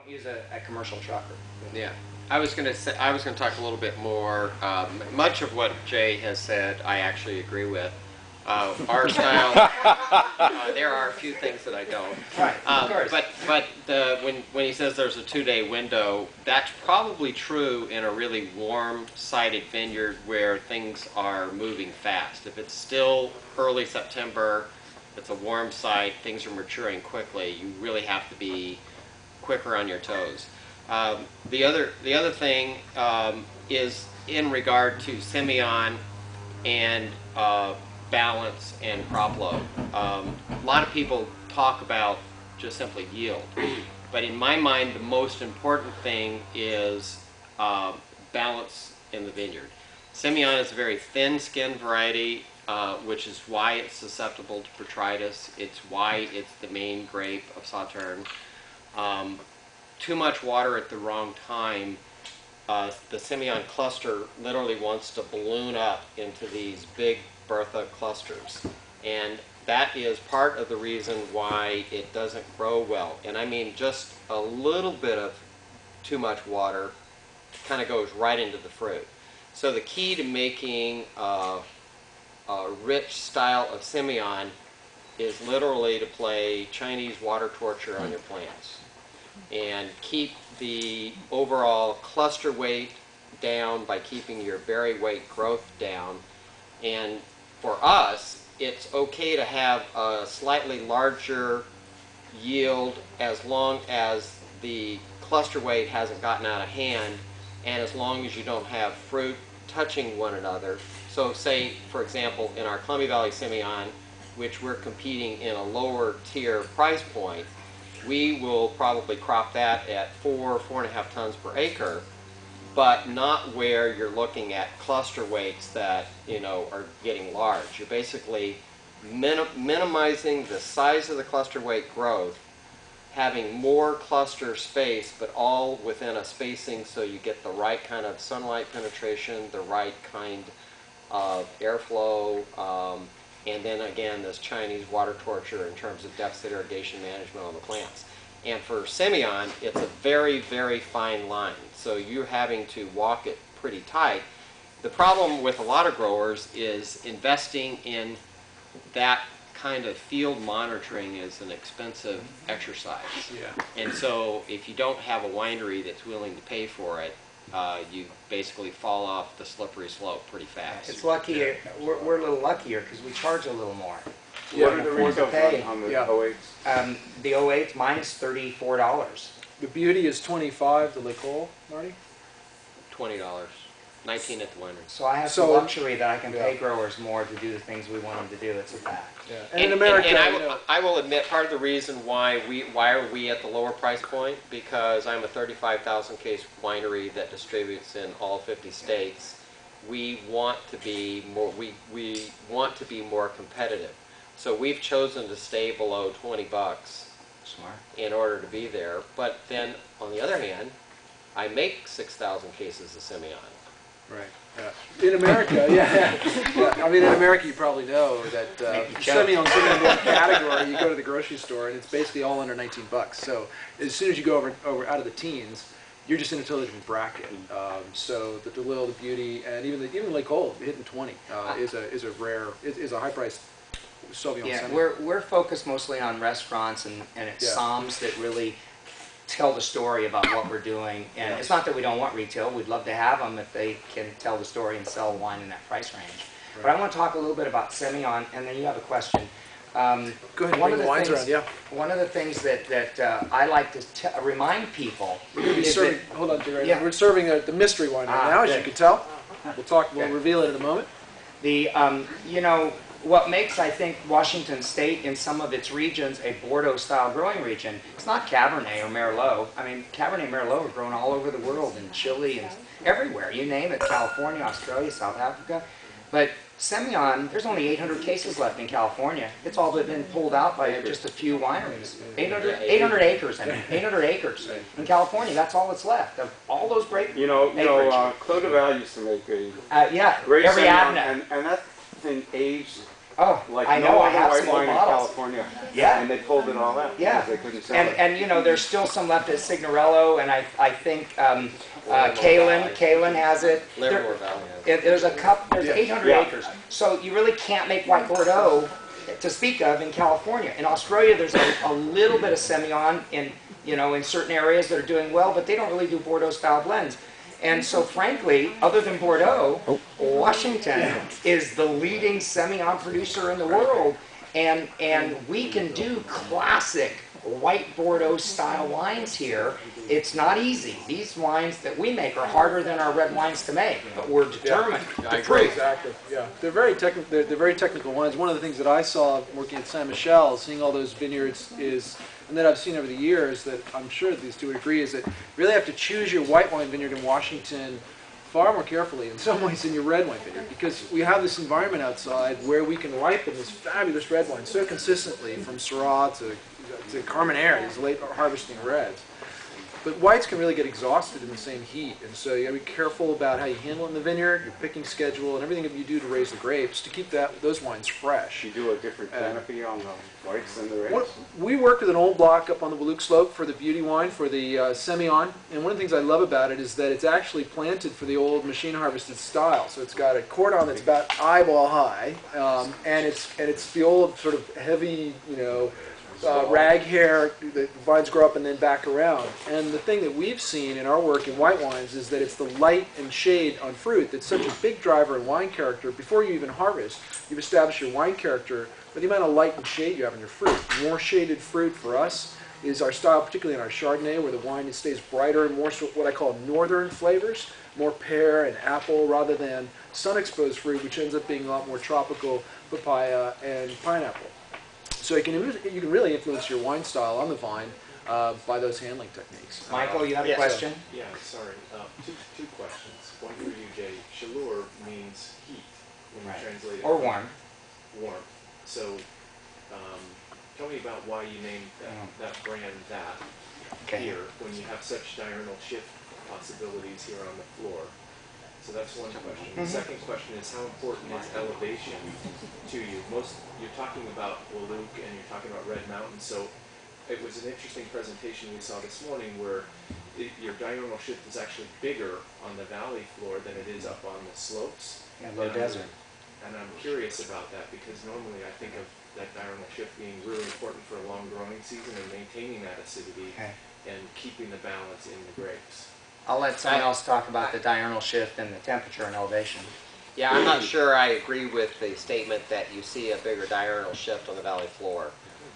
Don't use a commercial trucker. Yeah, I was going to talk a little bit more. Much of what Jay has said, I actually agree with. Our style, there are a few things that I don't. Right, of course. But when he says there's a 2-day window, that's probably true in a really warm-sided vineyard where things are moving fast. If it's still early September, it's a warm site, things are maturing quickly, you really have to be quicker on your toes. The other thing is in regard to Semillon and balance and crop load. A lot of people talk about just simply yield, but in my mind the most important thing is balance in the vineyard. Semillon is a very thin-skinned variety, which is why it's susceptible to botrytis. It's why it's the main grape of Sauterne. Too much water at the wrong time, the Semillon cluster literally wants to balloon up into these big Bertha clusters, and that is part of the reason why it doesn't grow well. And I mean, just a little bit of too much water kind of goes right into the fruit. So the key to making a rich style of Semillon is literally to play Chinese water torture on your plants and keep the overall cluster weight down by keeping your berry weight growth down. And for us, it's okay to have a slightly larger yield as long as the cluster weight hasn't gotten out of hand and as long as you don't have fruit touching one another. So say, for example, in our Columbia Valley Semillon, which we're competing in a lower tier price point, we will probably crop that at 4.5 tons per acre, but not where you're looking at cluster weights that, you know, are getting large. You're basically minimizing the size of the cluster weight growth, having more cluster space, but all within a spacing so you get the right kind of sunlight penetration, the right kind of airflow, and then again this Chinese water torture in terms of deficit irrigation management on the plants. And for Semillon, it's a very, very fine line. So you're having to walk it pretty tight. The problem with a lot of growers is investing in that kind of field monitoring is an expensive exercise. Yeah. And so if you don't have a winery that's willing to pay for it, you basically fall off the slippery slope pretty fast. It's lucky, we're a little luckier because we charge a little more. Yeah. What are the retails on the Yeah. 08s? The 08, mine's $34. The Buty is 25. The Licol, Marty. $20, 19 at the winery. So I have the luxury that I can pay growers more to do the things we want them to do. It's a fact. Yeah. And in America, and I will admit, part of the reason why are we at the lower price point, because I'm a 35,000 case winery that distributes in all 50 states. We want to be more. We want to be more competitive. So we've chosen to stay below 20 bucks. Smart. In order to be there. But then, on the other hand, I make 6,000 cases of Semillon. Right. Yeah. In America, yeah. I mean, in America, you probably know that Semillon's in one category. You go to the grocery store, and it's basically all under 19 bucks. So as soon as you go over out of the teens, you're just in a totally different bracket. So the DeLille, the Buty, and even Licol hitting 20 is a high price. Yeah, we're focused mostly on restaurants and it's somms that really tell the story about what we're doing. And it's not that we don't want retail. We'd love to have them if they can tell the story and sell wine in that price range. Right. But I want to talk a little bit about Semillon, and then you have a question. Go ahead and bring the wines around, yeah. One of the things that I like to remind people is serving, hold on, we're serving the mystery wine right now, as you can tell. We'll reveal it in a moment. The, you know, what makes, I think, Washington State in some of its regions a Bordeaux-style growing region, it's not Cabernet or Merlot. I mean, Cabernet and Merlot are grown all over the world, in Chile and everywhere. You name it, California, Australia, South Africa. But Semillon, there's only 800 cases left in California. It's all been pulled out by just a few wineries. 800 acres, 800 acres. In California, that's all that's left of all those great Clos de Val used to make a yeah, great every Semillon, Abna. and that thing aged Oh, Like I no know. I other have white some old wine in bottles. California. Yeah. And they pulled it all out. Yeah. Because they couldn't sell it. And you know, there's still some left at Signorello, and I think Kalen has it. Livermore Valley. There's a cup. There's 800 Yeah. acres. So you really can't make white Bordeaux to speak of in California. In Australia, there's a little bit of Semillon in certain areas that are doing well, but they don't really do Bordeaux style blends. And so frankly, other than Bordeaux, Washington is the leading Semillon producer in the world. And we can do classic white Bordeaux style wines here. It's not easy. These wines that we make are harder than our red wines to make, but we're determined to prove. Exactly. Yeah, they're very technical. They're very technical wines. One of the things that I saw working at Saint Michel, seeing all those vineyards, and that I've seen over the years, that I'm sure these two would agree, is that you really have to choose your white wine vineyard in Washington far more carefully in some ways than your red wine vineyard, because we have this environment outside where we can ripen this fabulous red wine so consistently, from Syrah to Carmenere, these late harvesting reds. But whites can really get exhausted in the same heat, and so you got to be careful about how you handle it in the vineyard, your picking schedule, and everything that you do to raise the grapes to keep those wines fresh. You do a different canopy on the whites than the reds? We worked with an old block up on the Wahluke Slope for the Buty wine, for the Semillon, and one of the things I love about it is that it's actually planted for the old machine harvested style. So it's got a cordon that's about eyeball high, and it's the old sort of heavy, rag hair, the vines grow up and then back around. And the thing that we've seen in our work in white wines is that it's the light and shade on fruit that's such a big driver in wine character. Before you even harvest, you've established your wine character by the amount of light and shade you have in your fruit. More shaded fruit for us is our style, particularly in our Chardonnay, where the wine stays brighter and more what I call northern flavors, more pear and apple rather than sun-exposed fruit, which ends up being a lot more tropical, papaya and pineapple. So you can really influence your wine style on the vine by those handling techniques. Michael, you have a question? Yeah, sorry. Two questions. One for you, Jay. Chaleur means heat when you translate it. Or warm. Warm. So tell me about why you named that brand that here when you have such diurnal shift possibilities here on the floor. So that's one question. The second question is, how important is elevation to you? You're talking about Wahluke and you're talking about Red Mountain, so it was an interesting presentation we saw this morning where your diurnal shift is actually bigger on the valley floor than it is up on the slopes. And low desert. And I'm curious about that because normally I think of that diurnal shift being really important for a long growing season and maintaining that acidity and keeping the balance in the grapes. I'll let someone else talk about the diurnal shift and the temperature and elevation. Yeah, I'm not sure I agree with the statement that you see a bigger diurnal shift on the valley floor.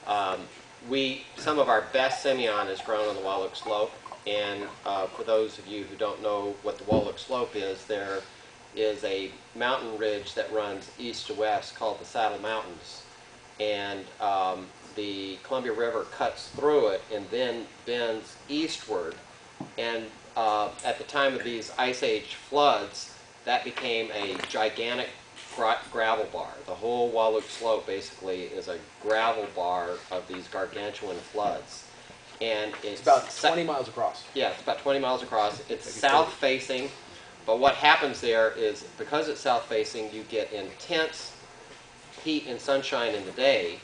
Some of our best Semillon is grown on the Wahluke Slope, and for those of you who don't know what the Wahluke Slope is, there is a mountain ridge that runs east to west called the Saddle Mountains, and the Columbia River cuts through it and then bends eastward, and at the time of these Ice Age floods, that became a gigantic gravel bar. The whole Wahluke Slope basically is a gravel bar of these gargantuan floods. And it's about 20 miles across. Yeah, it's about 20 miles across. It's south facing, but what happens there is because it's south facing, you get intense heat and sunshine in the day,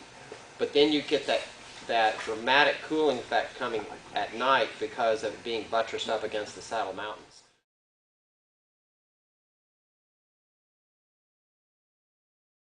but then you get that dramatic cooling effect coming at night because of being buttressed up against the Saddle Mountain.